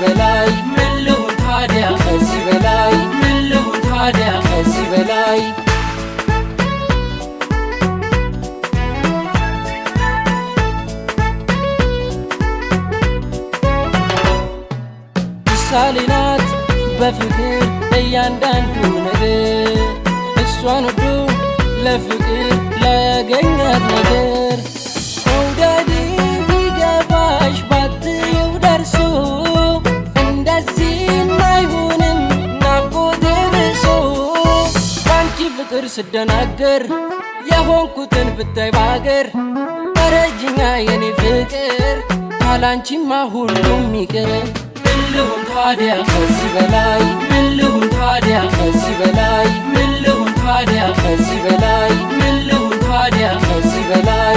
በላይ ምን ልሁን ታዲያ ከዚህ በላይ ምን ልሁን ታዲያ ከዚህ በላይ ምሳሌ ናት በፍቅር እያንዳንዱ ነገር እሷን ወዶ ለፍቅር ላያገኛት ነገር መውደድ ቢገባሽ ባትየው ደርሶ እንደዚህም አይሆንም ናፍቆቴ ብሶ ባንቺ ፍቅር ስደናገር የሆንኩትን ብታይ ባገር ተረጅኛ የኔ ፍቅር ካላንቺማ ሁሉም ይቅር ምን ልሁን ታዲያ ከዚህ በላይ ምን ልሁን ታዲያ ከዚህ በላይ ምን ልሁን ታዲያ ከዚህ በላይ ምን ልሁን ታዲያ ከዚህ በላይ